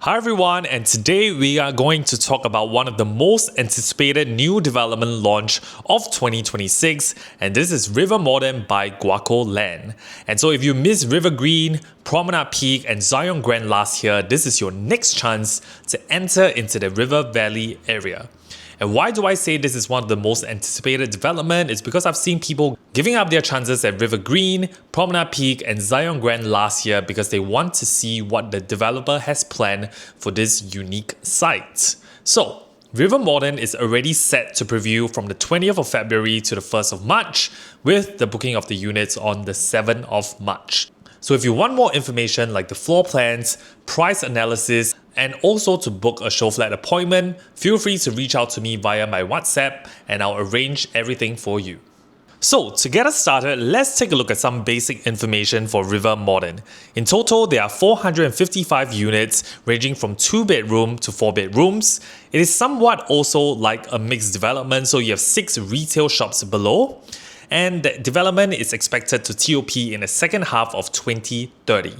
Hi everyone, and today we are going to talk about one of the most anticipated new development launch of 2026, and this is River Modern by Guocoland. And so if you missed River Green, Promenade Peak and Zion Grand last year, this is your next chance to enter into the River Valley area. And why do I say this is one of the most anticipated development? It's because I've seen people giving up their chances at River Green, Promenade Peak and Zion Grand last year because they want to see what the developer has planned for this unique site. So, River Modern is already set to preview from the 20th of February to the 1st of March, with the booking of the units on the 7th of March. So if you want more information like the floor plans, price analysis, and also to book a show flat appointment, feel free to reach out to me via my WhatsApp and I'll arrange everything for you. So to get us started, let's take a look at some basic information for River Modern. In total, there are 455 units ranging from 2-bedroom to 4-bedrooms. It is somewhat also like a mixed development, so you have 6 retail shops below. And the development is expected to TOP in the second half of 2030.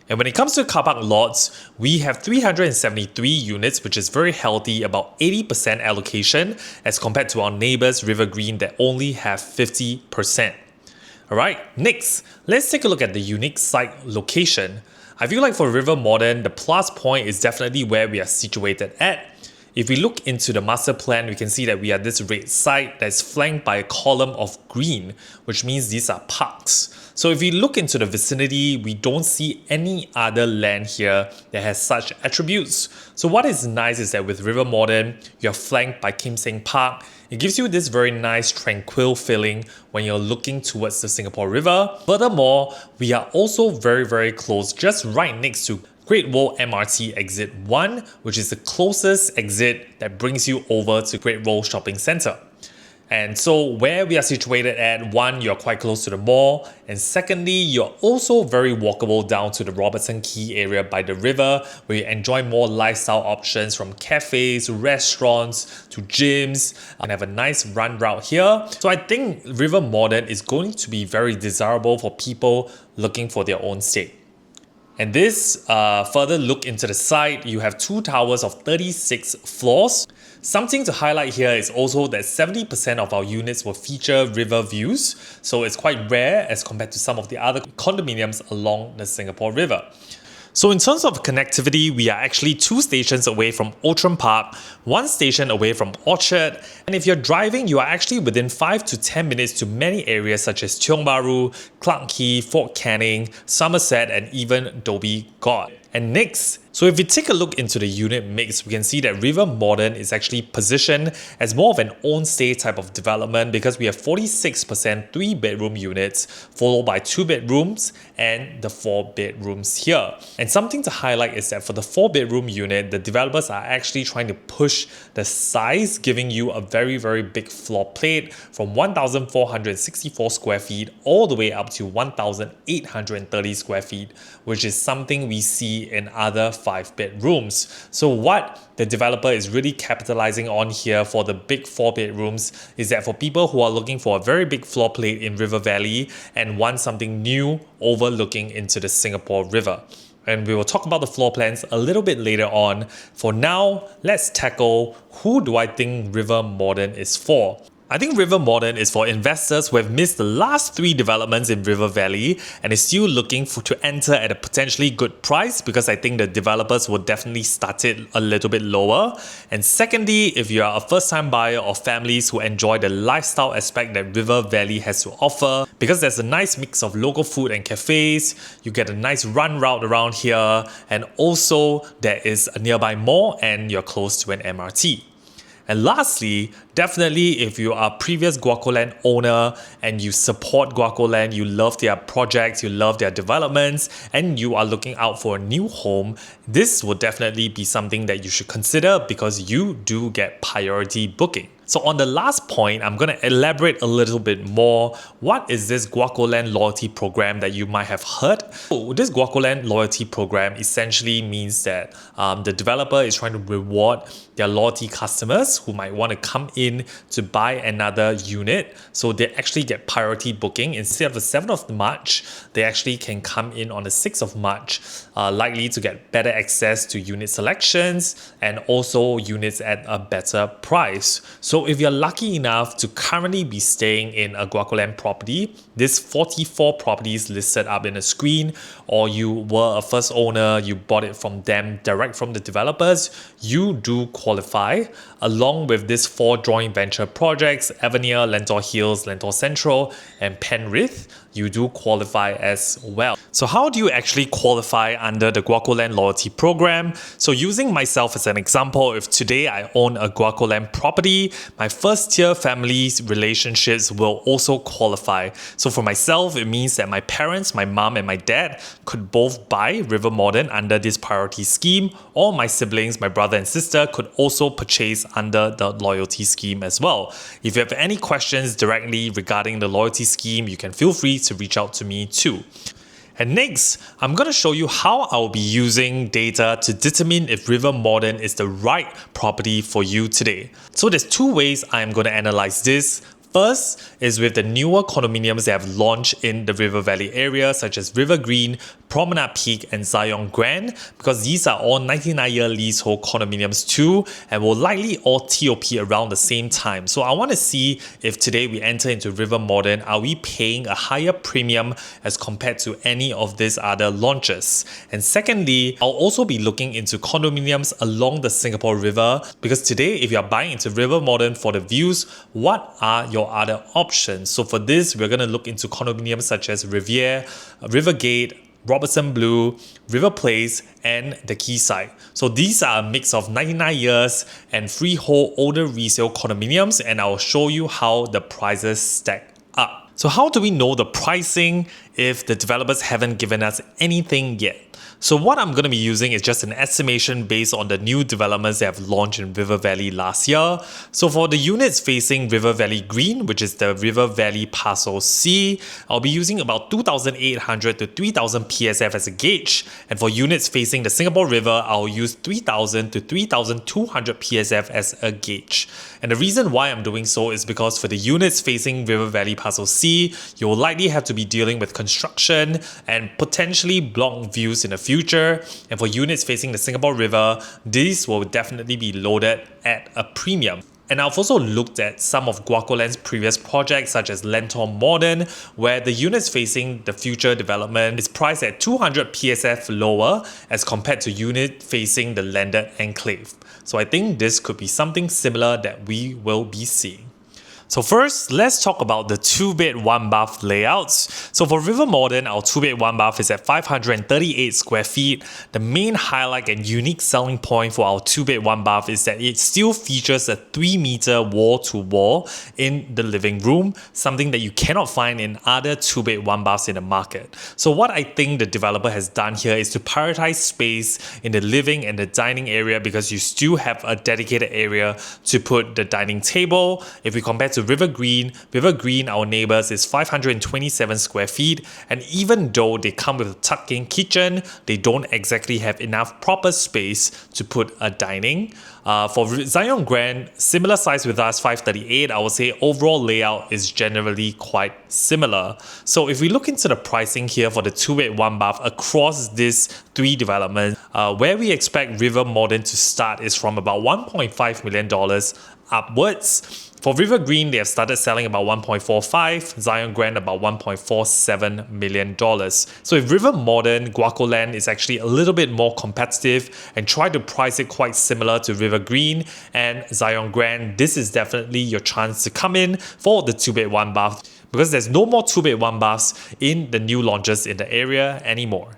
And when it comes to car park lots, we have 373 units, which is very healthy, about 80% allocation as compared to our neighbors River Green that only have 50%. Alright, next, let's take a look at the unique site location. I feel like for River Modern, the plus point is definitely where we are situated at. If we look into the master plan, we can see that we have this red site that's flanked by a column of green, which means these are parks. So if we look into the vicinity, we don't see any other land here that has such attributes. So what is nice is that with River Modern, you're flanked by Kim Seng Park. It gives you this very nice tranquil feeling when you're looking towards the Singapore River. Furthermore, we are also very close, just right next to Great Wall MRT Exit 1, which is the closest exit that brings you over to Great Wall Shopping Centre. And so where we are situated at, one, you're quite close to the mall, and secondly, you're also very walkable down to the Robertson Quay area by the river, where you enjoy more lifestyle options from cafes, restaurants, to gyms, and have a nice run route here. So I think River Modern is going to be very desirable for people looking for their own stay. And this further look into the site, you have 2 towers of 36 floors. Something to highlight here is also that 70% of our units will feature river views, so it's quite rare as compared to some of the other condominiums along the Singapore River. So in terms of connectivity, we are actually 2 stations away from Outram Park, 1 station away from Orchard, and if you're driving, you are actually within 5 to 10 minutes to many areas such as Tiong Bahru, Clarke Quay, Fort Canning, Somerset, and even Dhoby Ghaut. And next, so if we take a look into the unit mix, we can see that River Modern is actually positioned as more of an own stay type of development because we have 46% 3-bedroom units, followed by 2 bedrooms and the 4 bedrooms here. And something to highlight is that for the 4-bedroom unit, the developers are actually trying to push the size, giving you a very big floor plate from 1,464 square feet all the way up to 1,830 square feet, which is something we see in other 5-bedrooms. So what the developer is really capitalizing on here for the big 4 bedrooms is that for people who are looking for a very big floor plate in River Valley and want something new overlooking into the Singapore River. And we will talk about the floor plans a little bit later on. For now, let's tackle who do I think River Modern is for. I think River Modern is for investors who have missed the last 3 developments in River Valley and is still looking to enter at a potentially good price, because I think the developers will definitely start it a little bit lower. And secondly, if you are a first-time buyer or families who enjoy the lifestyle aspect that River Valley has to offer, because there's a nice mix of local food and cafes, you get a nice run route around here, and also there is a nearby mall and you're close to an MRT. And lastly, definitely if you are a previous Guocoland owner and you support Guocoland, you love their projects, you love their developments, and you are looking out for a new home, this will definitely be something that you should consider because you do get priority booking. So on the last point, I'm going to elaborate a little bit more. What is this Guocoland loyalty program that you might have heard? So this Guocoland loyalty program essentially means that the developer is trying to reward their loyalty customers who might want to come in in to buy another unit. So they actually get priority booking. Instead of the 7th of March, they actually can come in on the 6th of March, likely to get better access to unit selections and also units at a better price. So if you're lucky enough to currently be staying in a Guocoland property, this 44 properties listed up in the screen, or you were a first owner, you bought it from them direct from the developers, you do qualify. Along with these 4 joint venture projects, Avenir, Lentor Hills, Lentor Central, and Penrith, you do qualify as well. So how do you actually qualify under the Guocoland loyalty program? So using myself as an example, if today I own a Guocoland property, my first tier family relationships will also qualify. So for myself, it means that my parents, my mom and my dad could both buy River Morden under this priority scheme, or my siblings, my brother and sister could also purchase under the loyalty scheme as well. If you have any questions directly regarding the loyalty scheme, you can feel free to reach out to me too. And next, I'm going to show you how I'll be using data to determine if River Morden is the right property for you today. So there's 2 ways I'm going to analyze this. First is with the newer condominiums that have launched in the River Valley area, such as River Green, Promenade Peak and Zion Grand, because these are all 99-year leasehold condominiums too, and will likely all TOP around the same time. So I want to see if today we enter into River Morden, are we paying a higher premium as compared to any of these other launches? And secondly, I'll also be looking into condominiums along the Singapore River, because today if you're buying into River Morden for the views, what are your other options? So for this, we're going to look into condominiums such as Riviere, Rivergate, Robertson Blue, River Place, and the Quayside. So these are a mix of 99 years and freehold older resale condominiums, and I'll show you how the prices stack up. So how do we know the pricing if the developers haven't given us anything yet? So what I'm going to be using is just an estimation based on the new developments that have launched in River Valley last year. So for the units facing River Valley Green, which is the River Valley Parcel C, I'll be using about 2,800 to 3,000 PSF as a gauge. And for units facing the Singapore River, I'll use 3,000 to 3,200 PSF as a gauge. And the reason why I'm doing so is because for the units facing River Valley Parcel C, you'll likely have to be dealing with construction and potentially blocked views in the future. And for units facing the Singapore River, these will definitely be loaded at a premium. And I've also looked at some of Guocoland's previous projects such as Lentor Morden, where the units facing the future development is priced at 200 PSF lower as compared to unit facing the landed enclave. So I think this could be something similar that we will be seeing. So first, let's talk about the 2-bed 1-bath layouts. So for River Morden, our 2-bed 1-bath is at 538 square feet. The main highlight and unique selling point for our 2-bed 1-bath is that it still features a 3-meter wall-to-wall in the living room, something that you cannot find in other 2-bed 1-baths in the market. So what I think the developer has done here is to prioritize space in the living and the dining area, because you still have a dedicated area to put the dining table. If we compare to River Green, our neighbors, is 527 square feet, and even though they come with a tucked-in kitchen, they don't exactly have enough proper space to put a dining. For Zion Grand, similar size with us, 538, I would say overall layout is generally quite similar. So if we look into the pricing here for the 2-bed 1-bath across these 3 developments, where we expect River Morden to start is from about $1.5 million upwards. For River Green, they have started selling about 1.45, Zion Grand about $1.47 million. So if River Morden, Guocoland is actually a little bit more competitive and try to price it quite similar to River Green and Zion Grand, this is definitely your chance to come in for the 2-bed 1-bath, because there's no more 2-bed 1-baths in the new launches in the area anymore.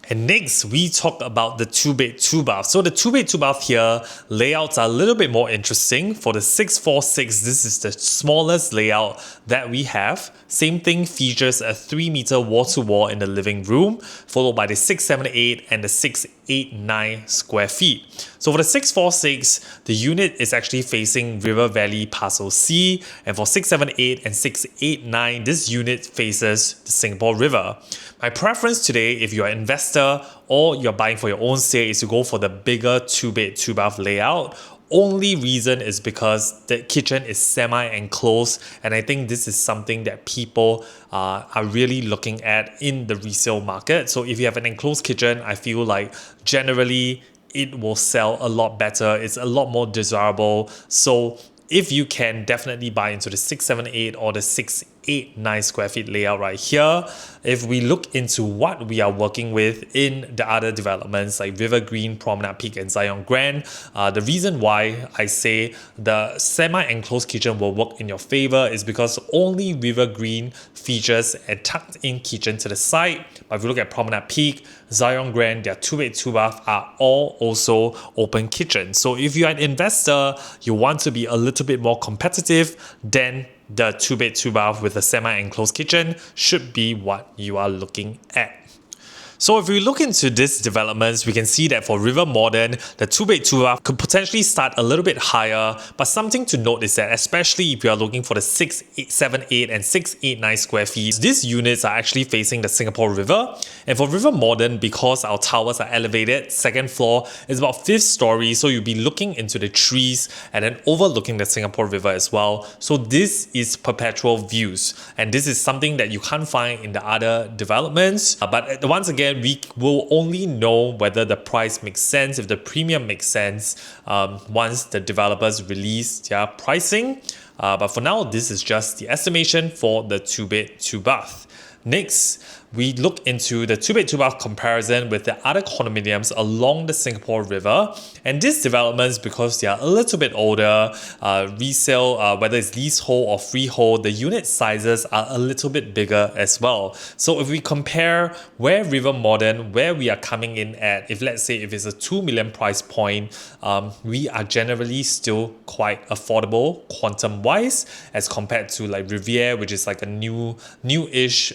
And next, we talk about the 2-bed 2-bath. So the 2-bed 2-bath here, layouts are a little bit more interesting. For the 646, this is the smallest layout that we have. Same thing, features a 3-meter wall-to-wall in the living room, followed by the 678 and the 689 square feet. So for the 646, the unit is actually facing River Valley Parcel C, and for 678 and 689, this unit faces the Singapore River. My preference today, if you're an investor or you're buying for your own stay, is to go for the bigger 2-bed 2-bath layout, Only reason is because the kitchen is semi-enclosed, and I think this is something that people are really looking at in the resale market. So if you have an enclosed kitchen, I feel like generally it will sell a lot better. It's a lot more desirable. So if you can, definitely buy into the 678 or the 689 square feet layout right here. If we look into what we are working with in the other developments like River Green, Promenade Peak and Zion Grand, the reason why I say the semi-enclosed kitchen will work in your favor is because only River Green features a tucked-in kitchen to the side. But if you look at Promenade Peak, Zion Grand, their 2-bed 2-bath are all also open kitchens. So if you're an investor, you want to be a little bit more competitive, then the 2-bed 2-bath with a semi-enclosed kitchen should be what you are looking at. So if we look into these developments, we can see that for River Modern, the 2-bed 2-bath could potentially start a little bit higher, but something to note is that especially if you are looking for the 678 and 689 square feet, these units are actually facing the Singapore River. And for River Modern, because our towers are elevated, second floor is about 5th story, so you'll be looking into the trees and then overlooking the Singapore River as well. So this is perpetual views, and this is something that you can't find in the other developments. But once again, we will only know whether the price makes sense, if the premium makes sense, once the developers release their pricing. But for now, this is just the estimation for the 2-bed 2-bath. Next, we look into the 2-bed 2-bath comparison with the other condominiums along the Singapore River. And these developments, because they are a little bit older, resale, whether it's leasehold or freehold, the unit sizes are a little bit bigger as well. So if we compare where River Modern, where we are coming in at, if let's say if it's a 2 million price point, we are generally still quite affordable quantum-wise as compared to like Riviere, which is like a new-ish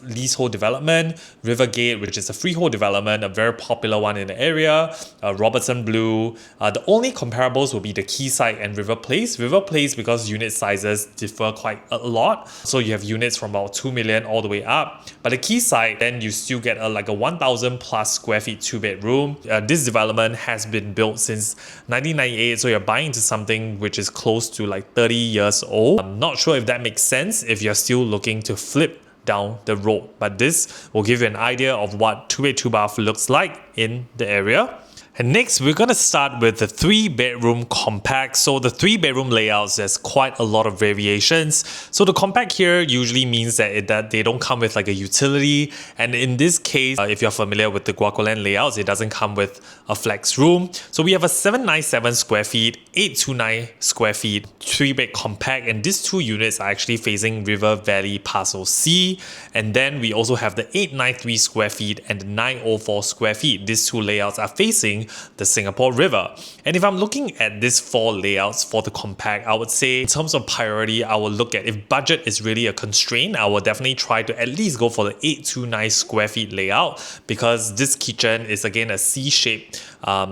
leasehold development, Rivergate, which is a freehold development, a very popular one in the area, Robertson Blue. The only comparables will be the Quayside and River Place. River Place, because unit sizes differ quite a lot, so you have units from about 2 million all the way up. But the Quayside, then you still get like a 1,000 plus square feet 2-bedroom. This development has been built since 1998, so you're buying into something which is close to like 30 years old. I'm not sure if that makes sense if you're still looking to flip down the road, but this will give you an idea of what 2-bed 2-bath looks like in the area. And next, we're going to start with the 3-bedroom compact. So the 3-bedroom layouts, there's quite a lot of variations. So the compact here usually means that they don't come with like a utility. And in this case, if you're familiar with the Guocoland layouts, it doesn't come with a flex room. So we have a 797 square feet, 829 square feet, 3-bed compact. And these two units are actually facing River Valley Parcel C. And then we also have the 893 square feet and the 904 square feet. These two layouts are facing the Singapore River. And if I'm looking at these 4 layouts for the compact, I would say in terms of priority, I will look at if budget is really a constraint, I will definitely try to at least go for the 829 square feet layout, because this kitchen is again a C-shaped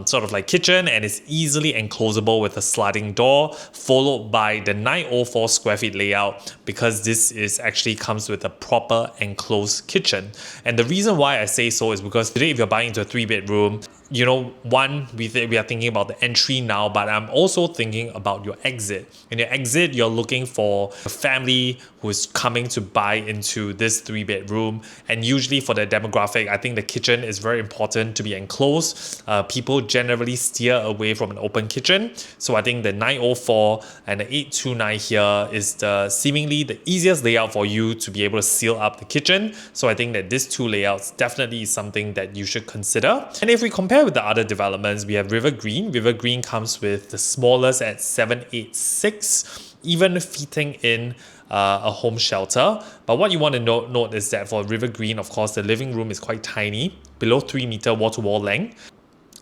sort of like kitchen, and it's easily enclosable with a sliding door, followed by the 904 square feet layout, because this is actually comes with a proper enclosed kitchen. And the reason why I say so is because today if you're buying into a 3-bedroom, you know, one, we are thinking about the entry now, but I'm also thinking about your exit. In your exit, you're looking for a family who is coming to buy into this 3-bedroom. And usually for the demographic, I think the kitchen is very important to be enclosed. People generally steer away from an open kitchen. So I think the 904 and the 829 here is seemingly the easiest layout for you to be able to seal up the kitchen. So I think that these two layouts definitely is something that you should consider. And if we compare with the other developments, we have River Green. River Green comes with the smallest at 786, even fitting in a home shelter. But what you want to note is that for River Green, of course, the living room is quite tiny, below 3 meter wall-to-wall length.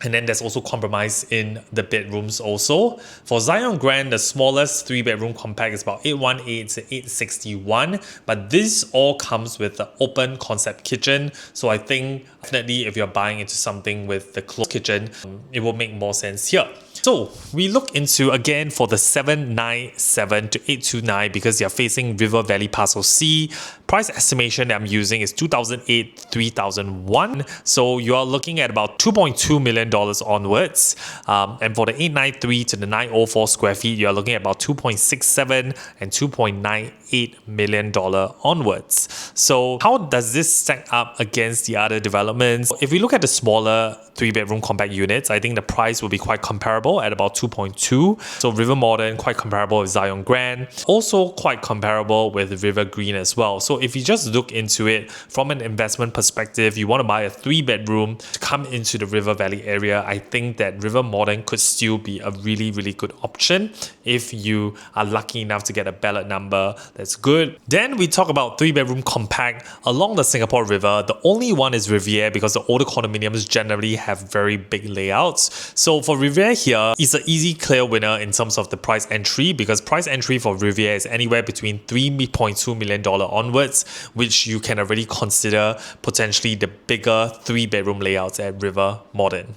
And then there's also compromise in the bedrooms also. For Zion Grand, the smallest 3-bedroom compact is about 818 to 861. But this all comes with the open concept kitchen. So I think definitely if you're buying into something with the closed kitchen, it will make more sense here. So we look into again for the 797 to 829 because they are facing River Valley Parcel C. Price estimation that I'm using is 2008 3001. So you are looking at about $2.2 million million onwards. And for the 893 to the 904 square feet, you're looking at about 2.67 and 2.98 million onwards. So how does this stack up against the other developments? If we look at the smaller 3-bedroom compact units, I think the price will be quite comparable at about 2.2. So River Modern quite comparable with Zion Grand, also quite comparable with River Green as well. So if you just look into it from an investment perspective, you want to buy a 3-bedroom to come into the River Valley area, I think that River Modern could still be a really, really good option if you are lucky enough to get a ballot number that's good. Then we talk about 3-bedroom compact along the Singapore River. The only one is Riviere because the older condominiums generally have very big layouts. So for Riviere here, it's an easy clear winner in terms of the price entry, because price entry for Riviere is anywhere between $3.2 million onwards, which you can already consider potentially the bigger 3-bedroom layouts at River Modern.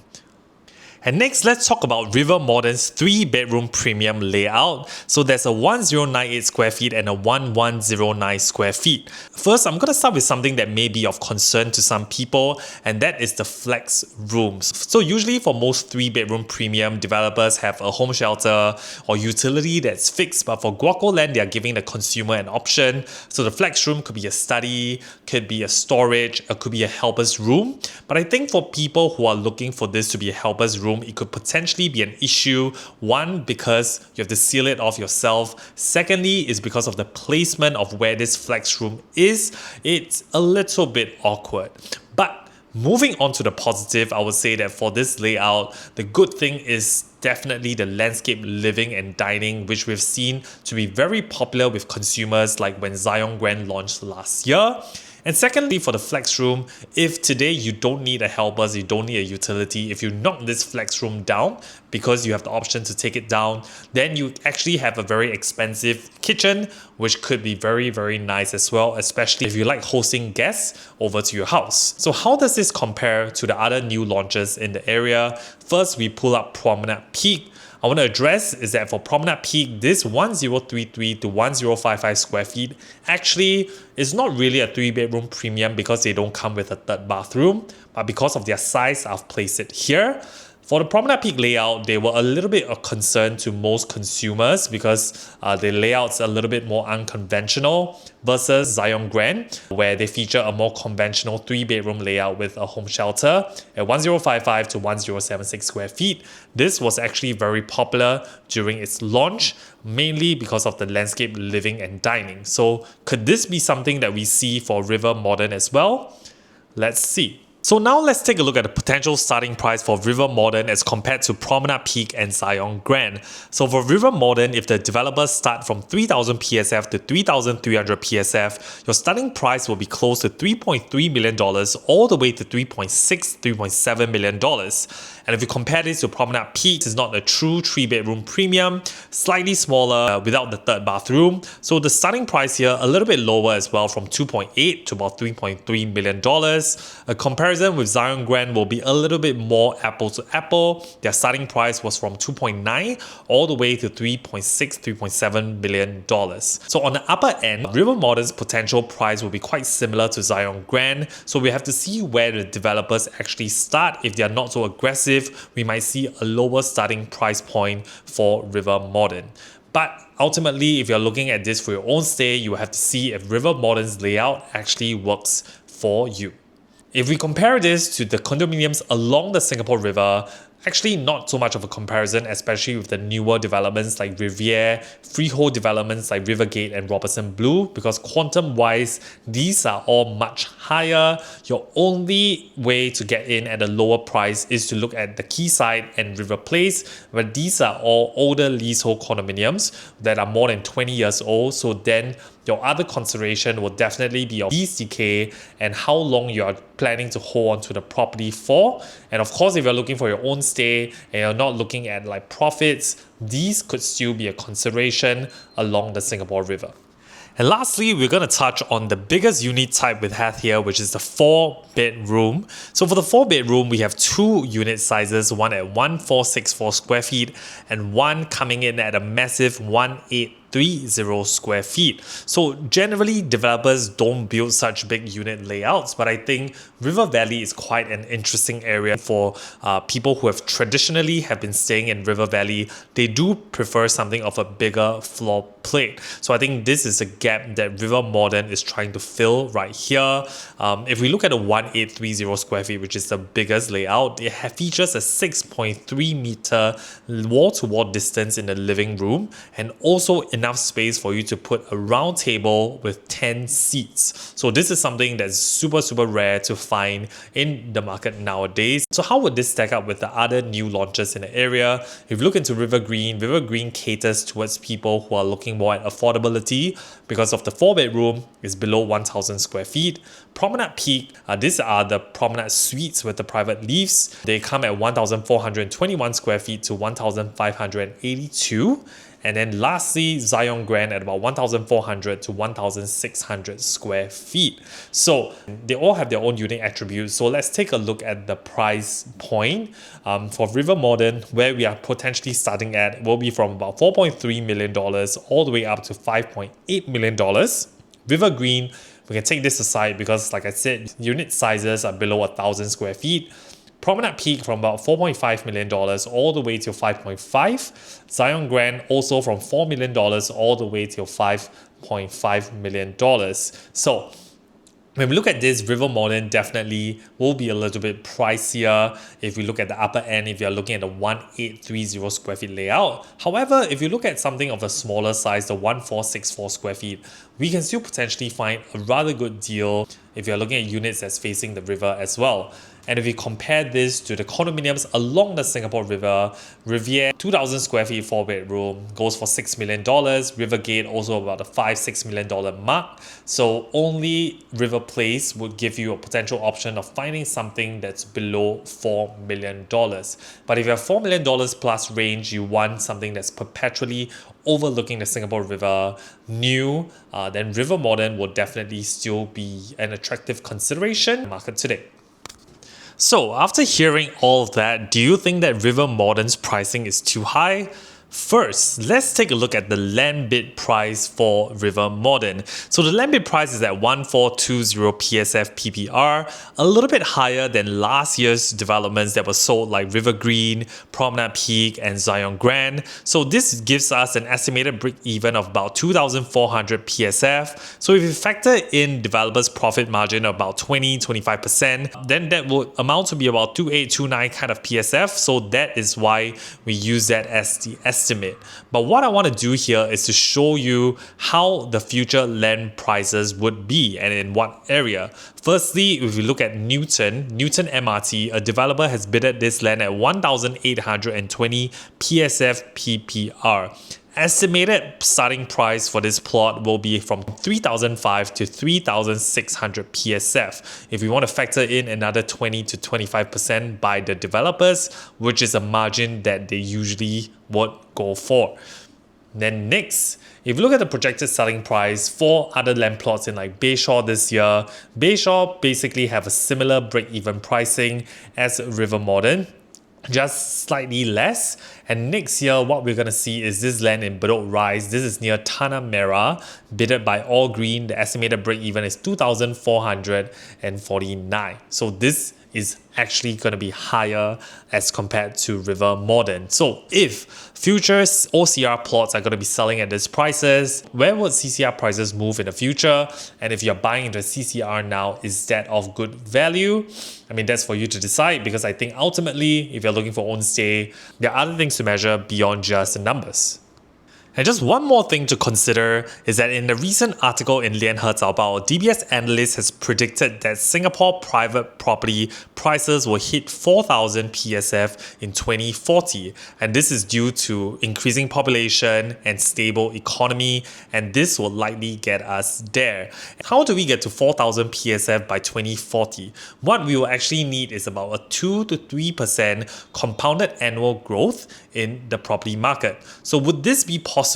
And next, let's talk about River Modern's 3-bedroom premium layout. So there's a 1098 square feet and a 1109 square feet. First, I'm going to start with something that may be of concern to some people, and that is the flex rooms. So usually for most 3-bedroom premium, developers have a home shelter or utility that's fixed, but for Guocoland, they are giving the consumer an option. So the flex room could be a study, could be a storage, or could be a helper's room. But I think for people who are looking for this to be a helper's room, it could potentially be an issue. One, because you have to seal it off yourself. Secondly, is because of the placement of where this flex room is. It's a little bit awkward. But moving on to the positive, I would say that for this layout, the good thing is definitely the landscape living and dining, which we've seen to be very popular with consumers, like when Zion Grand launched last year. And secondly, for the flex room, if today you don't need a helpers, you don't need a utility, if you knock this flex room down because you have the option to take it down, then you actually have a very expensive kitchen, which could be very, very nice as well, especially if you like hosting guests over to your house. So how does this compare to the other new launches in the area? First, we pull up Promenade Peak. I want to address is that for Promenade Peak, this 1033 to 1055 square feet actually is not really a 3-bedroom premium because they don't come with a third bathroom, but because of their size, I've placed it here. For the Promenade Peak layout, they were a little bit of concern to most consumers because the layout's a little bit more unconventional versus Zion Grand, where they feature a more conventional 3-bedroom layout with a home shelter at 1055 to 1076 square feet. This was actually very popular during its launch, mainly because of the landscape living and dining. So could this be something that we see for River Modern as well? Let's see. So now let's take a look at the potential starting price for River Modern as compared to Promenade Peak and Zion Grand. So for River Modern, if the developers start from 3,000 PSF to 3,300 PSF, your starting price will be close to $3.3 million all the way to $3.6, $3.7 million. And if you compare this to Promenade Peak, it's not a true 3-bedroom premium, slightly smaller without the third bathroom. So the starting price here a little bit lower as well, from 2.8 to about $3.3 million. A comparison with Zion Grand will be a little bit more apple to apple. Their starting price was from 2.9 all the way to 3.6, 3.7 million dollars. So on the upper end, River Modern's potential price will be quite similar to Zion Grand. So we have to see where the developers actually start. If they are not so aggressive, we might see a lower starting price point for River Modern. But ultimately, if you're looking at this for your own stay, you have to see if River Modern's layout actually works for you. If we compare this to the condominiums along the Singapore River, actually not so much of a comparison, especially with the newer developments like Riviere, freehold developments like Rivergate and Robertson Blue, because quantum-wise, these are all much higher. Your only way to get in at a lower price is to look at the Quayside and River Place, where these are all older leasehold condominiums that are more than 20 years old. So then your other consideration will definitely be your lease decay and how long you are planning to hold on to the property for. And of course, if you're looking for your own stay and you're not looking at like profits, these could still be a consideration along the Singapore River. And lastly, we're going to touch on the biggest unit type we have here, which is the 4-bedroom. So for the 4-bedroom, we have two unit sizes, one at 1464 square feet and one coming in at a massive 18 1830 square feet. So generally developers don't build such big unit layouts, but I think River Valley is quite an interesting area for people who have traditionally have been staying in River Valley. They do prefer something of a bigger floor plate. So I think this is a gap that River Modern is trying to fill right here. If we look at the 1830 square feet, which is the biggest layout, it features a 6.3 meter wall-to-wall distance in the living room and also enough space for you to put a round table with 10 seats. So this is something that's super rare to find in the market nowadays. So how would this stack up with the other new launches in the area? If you look into River Green caters towards people who are looking more at affordability because of the 4-bedroom is below 1,000 square feet. Promenade Peak, these are the promenade suites with the private leaves. They come at 1,421 square feet to 1,582. And then lastly, Zion Grand at about 1,400 to 1,600 square feet. So they all have their own unique attributes. So let's take a look at the price point. For River Modern, where we are potentially starting at, will be from about $4.3 million all the way up to $5.8 million. River Green, we can take this aside because, like I said, unit sizes are below 1,000 square feet. Promenade Peak from about $4.5 million all the way to 5.5. Zion Grand also from $4 million all the way to $5.5 million. So when we look at this, River Modern definitely will be a little bit pricier if we look at the upper end, if you're looking at the 1830 square feet layout. However, if you look at something of a smaller size, the 1464 square feet, we can still potentially find a rather good deal if you're looking at units that's facing the river as well. And if we compare this to the condominiums along the Singapore River, Riviera, 2,000 square feet, 4-bedroom, goes for $6 million. Rivergate also about the $5-6 million mark. So only River Place would give you a potential option of finding something that's below $4 million. But if you have $4 million plus range, you want something that's perpetually overlooking the Singapore River, new, then River Modern will definitely still be an attractive consideration in the market today. So after hearing all of that, do you think that River Modern's pricing is too high? First, let's take a look at the land bid price for River Modern. So the land bid price is at 1420 PSF PPR, a little bit higher than last year's developments that were sold like River Green, Promenade Peak, and Zion Grand. So this gives us an estimated break even of about 2,400 PSF. So if you factor in developers' profit margin of about 20-25%, then that would amount to be about 2829 kind of PSF. So that is why we use that as the estimate. But what I want to do here is to show you how the future land prices would be and in what area. Firstly, if we look at Newton MRT, a developer has bidded this land at 1,820 PSF PPR. Estimated starting price for this plot will be from 3,005 to 3,600 PSF. If we want to factor in another 20-25% by the developers, which is a margin that they usually would go for. Then next, if you look at the projected selling price for other land plots in like Bayshore this year, Bayshore basically have a similar break-even pricing as River Modern, just slightly less. And next year, what we're going to see is this land in Bedok Rise. This is near Tanah Merah, bidded by All Green. The estimated break even is 2,449. So this is actually going to be higher as compared to River Modern. So if future OCR plots are going to be selling at these prices, where would CCR prices move in the future? And if you're buying into CCR now, is that of good value? I mean, that's for you to decide, because I think ultimately, if you're looking for own stay, there are other things to measure beyond just the numbers. And just one more thing to consider is that in the recent article in Lianhe Zaobao, DBS analyst has predicted that Singapore private property prices will hit 4,000 PSF in 2040. And this is due to increasing population and stable economy, and this will likely get us there. How do we get to 4,000 PSF by 2040? What we will actually need is about a 2-3% compounded annual growth in the property market. So would this be possible?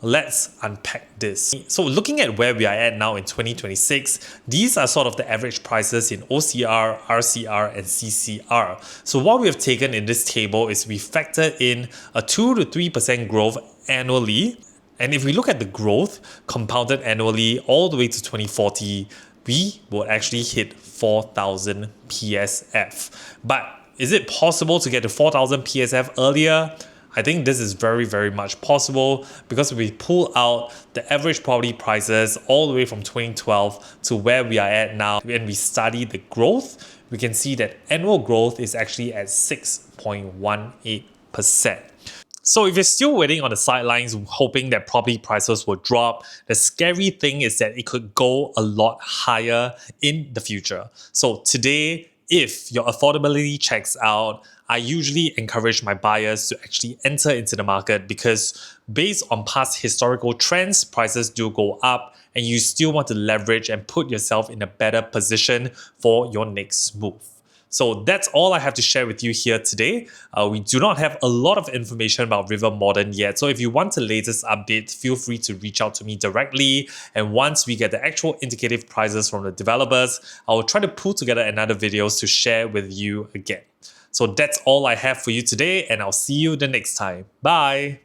Let's unpack this. So looking at where we are at now in 2026, these are sort of the average prices in OCR, RCR, and CCR. So what we have taken in this table is we factored in a 2-3% growth annually. And if we look at the growth compounded annually all the way to 2040, we will actually hit 4,000 PSF. But is it possible to get to 4,000 PSF earlier? I think this is very, very much possible because if we pull out the average property prices all the way from 2012 to where we are at now, and we study the growth, we can see that annual growth is actually at 6.18%. So if you're still waiting on the sidelines hoping that property prices will drop, the scary thing is that it could go a lot higher in the future. So today, if your affordability checks out, I usually encourage my buyers to actually enter into the market because based on past historical trends, prices do go up and you still want to leverage and put yourself in a better position for your next move. So that's all I have to share with you here today. We do not have a lot of information about River Modern yet. So if you want the latest update, feel free to reach out to me directly. And once we get the actual indicative prices from the developers, I will try to pull together another videos to share with you again. So that's all I have for you today, and I'll see you the next time. Bye!